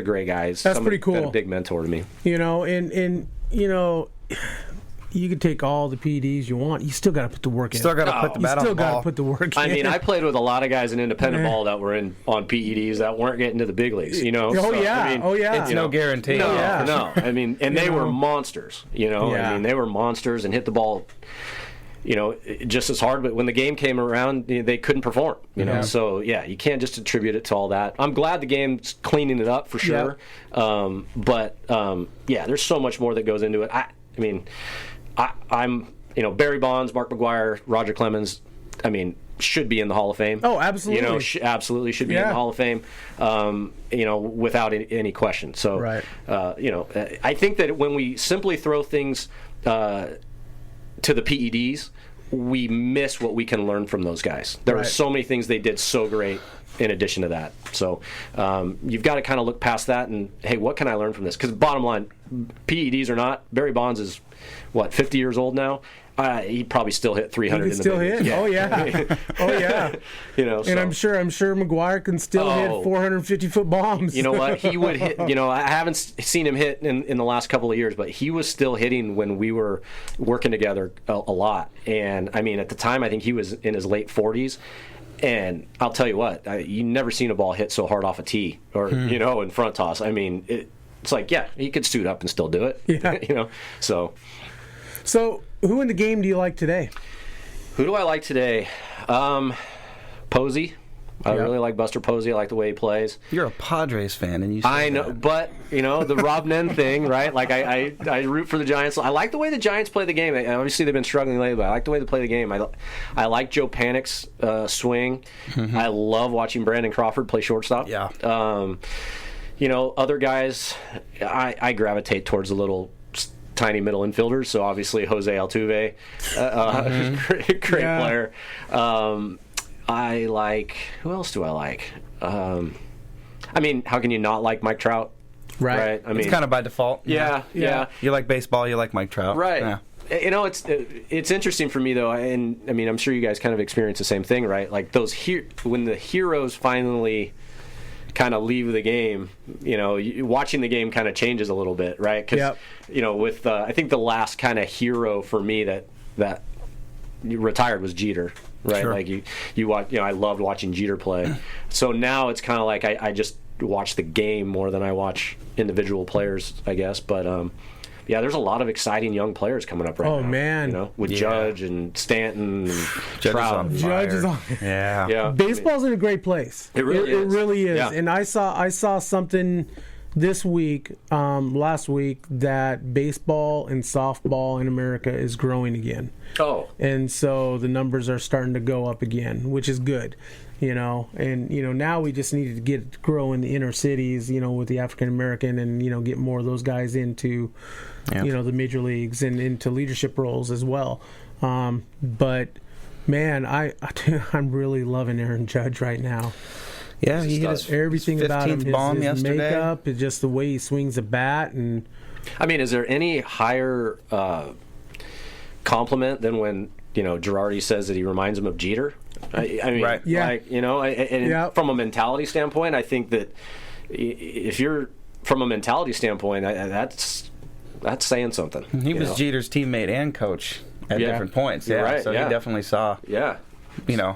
great guy. That's pretty cool. Been a big mentor to me. You can take all the PEDs you want. You still got to put the work in. Still got to put the bat on the ball. You still got to put the work in. I mean, I played with a lot of guys in independent ball that were on PEDs that weren't getting to the big leagues. It's no guarantee. No. I mean, and they were monsters. I mean, they were monsters and hit the ball, just as hard. But when the game came around, they couldn't perform. So you can't just attribute it to all that. I'm glad the game's cleaning it up for sure. But there's so much more that goes into it. I'm Barry Bonds, Mark McGwire, Roger Clemens, should be in the Hall of Fame. Oh, absolutely. Absolutely should be in the Hall of Fame, without any question. So, right. I think that when we simply throw things to the PEDs, we miss what we can learn from those guys. There are so many things they did so great in addition to that. So you've got to kind of look past that and, hey, what can I learn from this? Because bottom line, PEDs or not, Barry Bonds is, 50 years old now? He probably still hit 300 in the still hit? Yeah. Oh, yeah. Oh, yeah. And I'm sure McGwire can still hit 450-foot bombs. You know what? He would hit, I haven't seen him hit in the last couple of years, but he was still hitting when we were working together a lot. And, at the time, I think he was in his late 40s. And I'll tell you what, you never seen a ball hit so hard off a tee or, in front toss. It's like, he could suit up and still do it. Yeah. So who in the game do you like today? Who do I like today? Posey. I really like Buster Posey. I like the way he plays. You're a Padres fan, and you say I know, that. but, the Rob Nen thing, right? Like, I root for the Giants. I like the way the Giants play the game. Obviously, they've been struggling lately, but I like the way they play the game. I like Joe Panik's swing. Mm-hmm. I love watching Brandon Crawford play shortstop. Yeah. Other guys, I gravitate towards the little tiny middle infielders. So obviously Jose Altuve, great player. I like. Who else do I like? How can you not like Mike Trout? Right. It's kind of by default. Yeah. You like baseball. You like Mike Trout. Right. Yeah. It's interesting for me though, and I'm sure you guys kind of experience the same thing, right? Like when the heroes finally kind of leave the game, watching the game kind of changes a little bit, right? Because with I think the last kind of hero for me that retired was Jeter, right? Sure. Like you watch, I loved watching Jeter play. So now it's kind of like I just watch the game more than I watch individual players, I guess. But there's a lot of exciting young players coming up right now. Oh, man. With Judge and Stanton and Judge Trout. Judge is on. Yeah. Baseball's in a great place. It really is. It really is. Yeah. And I saw something this week, last week, that baseball and softball in America is growing again. Oh. And so the numbers are starting to go up again, which is good. And now we just need to grow in the inner cities, with the African American, and get more of those guys into the major leagues and into leadership roles as well. But man, I'm really loving Aaron Judge right now. Yeah, he hit his everything about him, bomb his yesterday. makeup, just the way he swings a bat, and is there any higher compliment than when Girardi says that he reminds him of Jeter? Right. Yeah. From a mentality standpoint, I think that if you're from a mentality standpoint, that's saying something. He was Jeter's teammate and coach at different points. You're right. So he definitely saw. Yeah.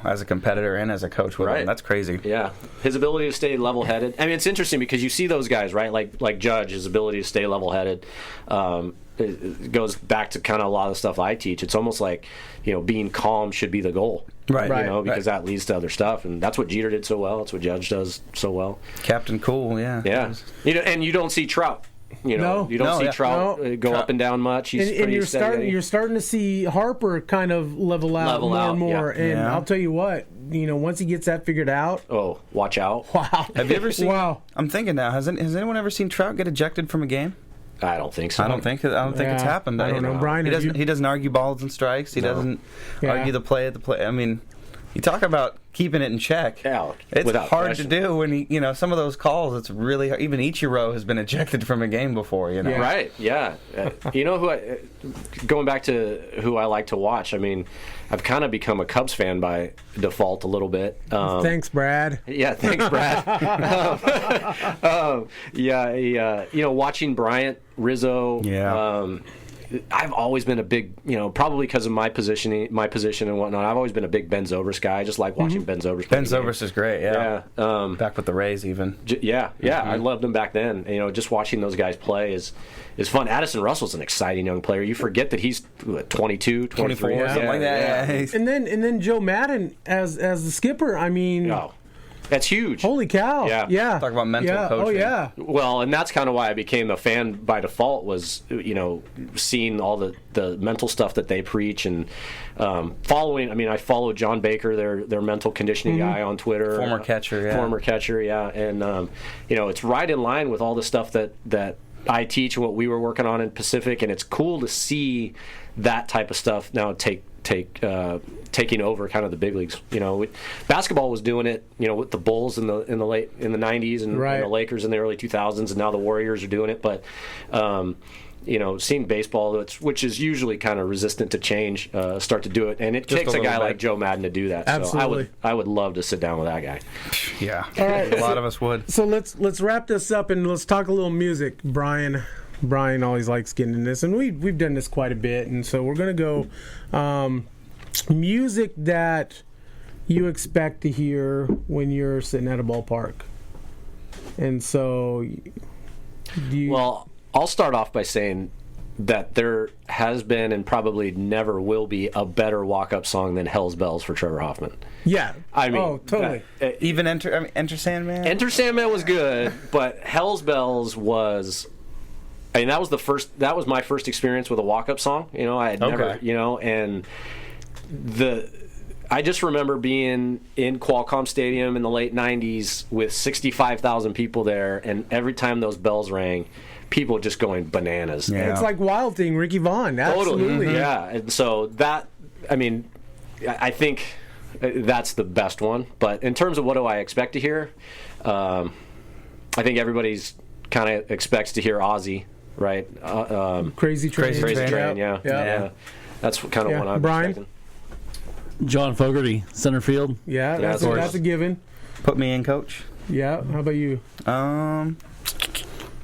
As a competitor and as a coach with him. That's crazy. Yeah. His ability to stay level-headed. It's interesting because you see those guys, right? Like Judge, his ability to stay level-headed. It goes back to kind of a lot of the stuff I teach. It's almost like, being calm should be the goal. Right. Because that leads to other stuff. And that's what Jeter did so well. That's what Judge does so well. Captain Cool, yeah. Yeah. And you don't see Trout. You know, you don't see Trout go up and down much. He's pretty steady. You're starting to see Harper kind of level out more and more. Yeah. And I'll tell you what, once he gets that figured out. Oh, watch out! Wow. Have you ever seen? Wow. I'm thinking now. Has anyone ever seen Trout get ejected from a game? I don't think so. I don't think it's happened. I don't know, Brian. He doesn't argue balls and strikes. He doesn't argue the play at the play. I mean, you talk about keeping it in check. Yeah, it's hard question. to do when some of those calls. It's really hard. Even Ichiro has been ejected from a game before. Yeah. Right? Yeah. Going back to who I like to watch. I mean, I've kind of become a Cubs fan by default a little bit. Thanks, Brad. Yeah, thanks, Brad. Watching Bryant, Rizzo. Yeah. I've always been a big, probably because of my position and whatnot. I've always been a big Ben Zobrist guy. I just like watching Ben Zobrist. Ben Zobrist is great. Yeah. Back with the Rays, even. I loved him back then. Just watching those guys play is fun. Addison Russell's an exciting young player. You forget that he's 22, 24, something like that. Yeah. And then Joe Madden as the skipper. I mean. Oh. That's huge. Holy cow. Yeah. Talk about mental coaching. Oh, yeah. Well, and that's kind of why I became a fan by default was, seeing all the mental stuff that they preach and following. I mean, I follow John Baker, their mental conditioning guy on Twitter. Former catcher, yeah. And, it's right in line with all the stuff that I teach and what we were working on in Pacific. And it's cool to see that type of stuff now taking over kind of the big leagues. Basketball was doing it, with the Bulls in the 90s and the Lakers in the early 2000s, and now the Warriors are doing it. But seeing baseball, which is usually kind of resistant to change, start to do it, and it takes a guy like Joe Madden to do that. Absolutely. So I would love to sit down with that guy. Yeah, all right, a lot of us would. So let's wrap this up and let's talk a little music, Brian. Brian always likes getting in this, and we've done this quite a bit, and so we're going to go music that you expect to hear when you're sitting at a ballpark. And so, Well, I'll start off by saying that there has been and probably never will be a better walk-up song than Hell's Bells for Trevor Hoffman. Yeah. I mean, oh, totally. Even Enter Sandman? Enter Sandman was good, but Hell's Bells was... I mean, that was my first experience with a walk-up song. I had never, and I just remember being in Qualcomm Stadium in the late 90s with 65,000 people there, and every time those bells rang, people just going bananas. Yeah. It's like Wild Thing, Ricky Vaughn. Absolutely. Totally. Mm-hmm. Yeah. And so I think that's the best one. But in terms of what do I expect to hear, I think everybody's kind of expects to hear Ozzy. Right, Crazy Train. Yeah. That's kind of one I'm expecting. John Fogerty, center field. Yeah, that's a given. Put me in, coach. Yeah. How about you?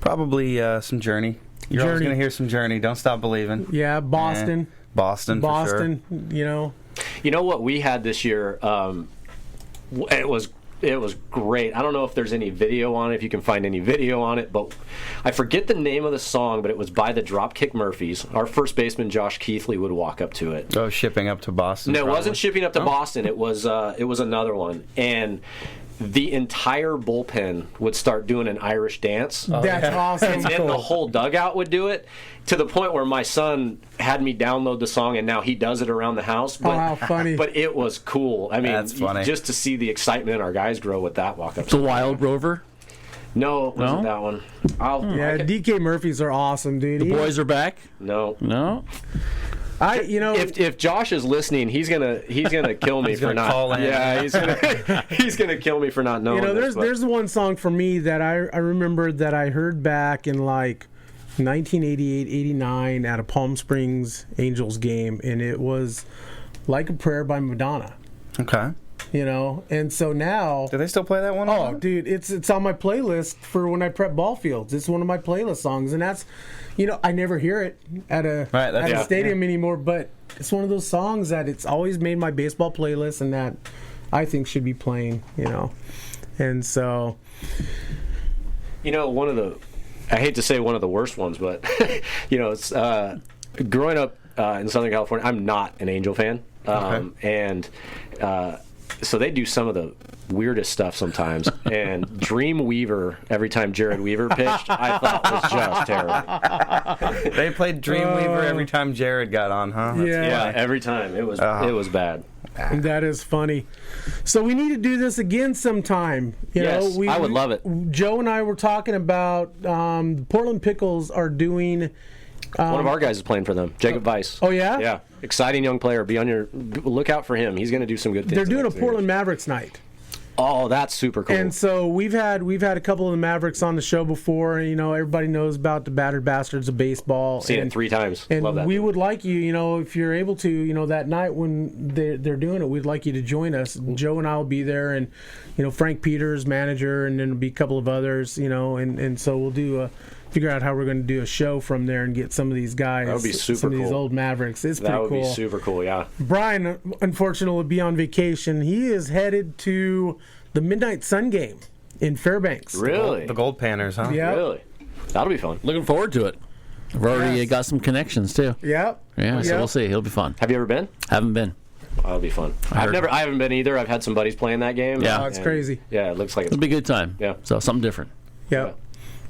Probably some Journey. You're always going to hear some Journey. Don't Stop Believing. Yeah, Boston. Boston, for sure. You know what we had this year? It was great. I don't know if there's any video on it, if you can find any video on it, but I forget the name of the song, but it was by the Dropkick Murphys. Our first baseman, Josh Keithley, would walk up to it. Oh, Shipping Up to Boston. No, it wasn't Shipping Up to Boston. It was another one. And the entire bullpen would start doing an Irish dance. That's awesome. And then the whole dugout would do it, to the point where my son had me download the song, and now he does it around the house. But, how funny. But it was cool. I mean, that's funny. Just to see the excitement in our guys grow with that walk-up. The Wild Rover? No, it wasn't that one. DK Murphys are awesome, dude. The boys are back? No. If Josh is listening, he's gonna kill me for not. Call in. Yeah, he's gonna kill me for not knowing. There's one song for me that I remember that I heard back in like 1988, 89 at a Palm Springs Angels game, and it was Like a Prayer by Madonna. Okay. And so now... Do they still play that one? Oh, dude, it's on my playlist for when I prep ball fields. It's one of my playlist songs, and that's, I never hear it at a stadium anymore, but it's one of those songs that it's always made my baseball playlist, and that I think should be playing, And so... one of the... I hate to say one of the worst ones, but, it's growing up in Southern California, I'm not an Angel fan. Okay. And so they do some of the weirdest stuff sometimes. And Dreamweaver, every time Jared Weaver pitched, I thought was just terrible. They played Dreamweaver every time Jared got on, huh? Yeah, every time. It was bad. That is funny. So we need to do this again sometime. Yes, I would love it. Joe and I were talking about the Portland Pickles are doing. One of our guys is playing for them, Jacob Weiss. Oh, yeah? Yeah. Exciting young player. Be on your lookout for him. He's going to do some good things. They're doing a Portland Mavericks night. Oh, that's super cool. And so we've had a couple of the Mavericks on the show before. And, everybody knows about the battered bastards of baseball. Seen it 3 times. And Love that. we would like you, if you're able to, that night when they're doing it, we'd like you to join us. Joe and I will be there, and Frank Peters, manager, and then there'll be a couple of others, and so we'll do figure out how we're going to do a show from there and get some of these guys. That would be super some cool. of these old Mavericks. It's pretty cool. That would be super cool. Yeah. Brian, unfortunately, will be on vacation. He is headed to the Midnight Sun game in Fairbanks. Really? The Gold Panners, huh? Yeah. Really? That'll be fun. Looking forward to it. I've already got some connections too. Yep. Yeah, so we'll see. It'll be fun. Have you ever been? Haven't been. That'll be fun. I haven't been either. I've had some buddies playing that game. Yeah. Oh, it's crazy. Yeah, it looks like It'll be a good time. Yeah. So something different. Yep.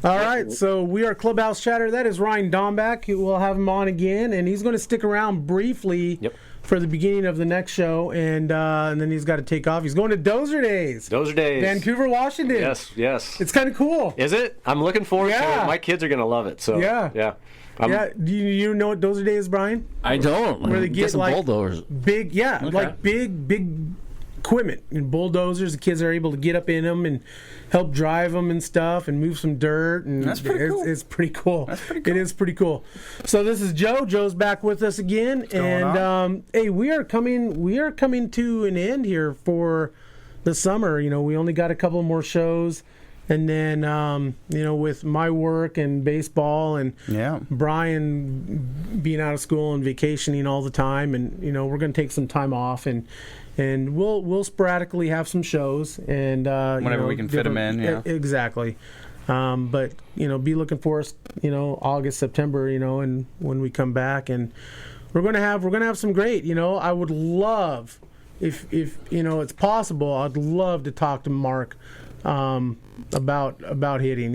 All right, so we are Clubhouse Chatter. That is Ryan Dambach. We'll have him on again, and he's going to stick around briefly for the beginning of the next show, and then he's got to take off. He's going to Dozer Days. Dozer Days. Vancouver, Washington. Yes. It's kind of cool. Is it? I'm looking forward to it. My kids are going to love it. So Yeah. Do you know what Dozer Days is, Brian? I don't. Where they get some like bulldozers. Big, like big equipment and bulldozers. The kids are able to get up in them and help drive them and stuff and move some dirt. And That's pretty cool. It's pretty cool. That's pretty cool. It is pretty cool. So this is Joe. Joe's back with us again, and hey, we are coming to an end here for the summer. We only got a couple more shows. And then, with my work and baseball and Brian being out of school and vacationing all the time, and we're going to take some time off, and we'll sporadically have some shows, and whenever we can fit them in. Yeah, exactly. But be looking for us, August, September, and when we come back, and we're gonna have some great. I would love if it's possible. I'd love to talk to Mark. About hitting,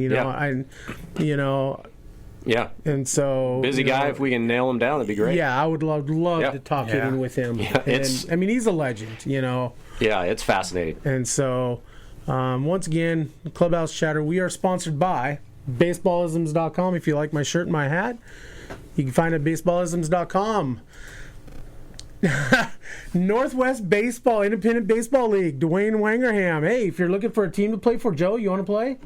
and so busy guy. If we can nail him down, that'd be great. Yeah, I would love to talk hitting with him. Yeah, he's a legend, Yeah, it's fascinating. And so, once again, Clubhouse Chatter. We are sponsored by baseballisms.com. If you like my shirt and my hat, you can find it at baseballisms.com. Northwest Baseball, Independent Baseball League, Dwayne Wangerham. Hey, if you're looking for a team to play for, Joe, you want to play?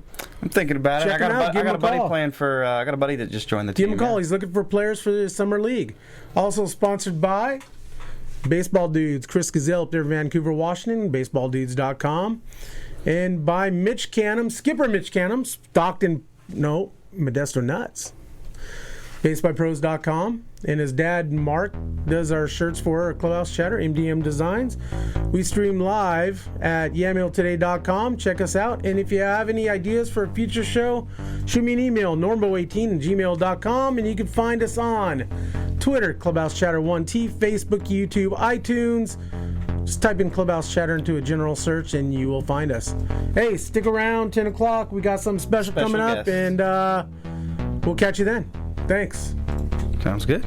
I'm thinking about it. I got a buddy playing for. I got a buddy that just joined the team. Give him a call. He's looking for players for the summer league. Also sponsored by Baseball Dudes, Chris Gazelle up there in Vancouver, Washington, baseballdudes.com, and by Mitch Canham, Skipper Mitch Canham, Modesto Nuts. BaseByPros.com, and his dad Mark does our shirts for our Clubhouse Chatter, MDM Designs. We stream live at YamHillToday.com. Check us out, and if you have any ideas for a future show, shoot me an email, normbo18@gmail.com, and you can find us on Twitter, Clubhouse Chatter 1T, Facebook, YouTube, iTunes. Just type in Clubhouse Chatter into a general search, and you will find us. Hey, stick around, 10 o'clock. We got something special coming up, and we'll catch you then. Thanks. Sounds good.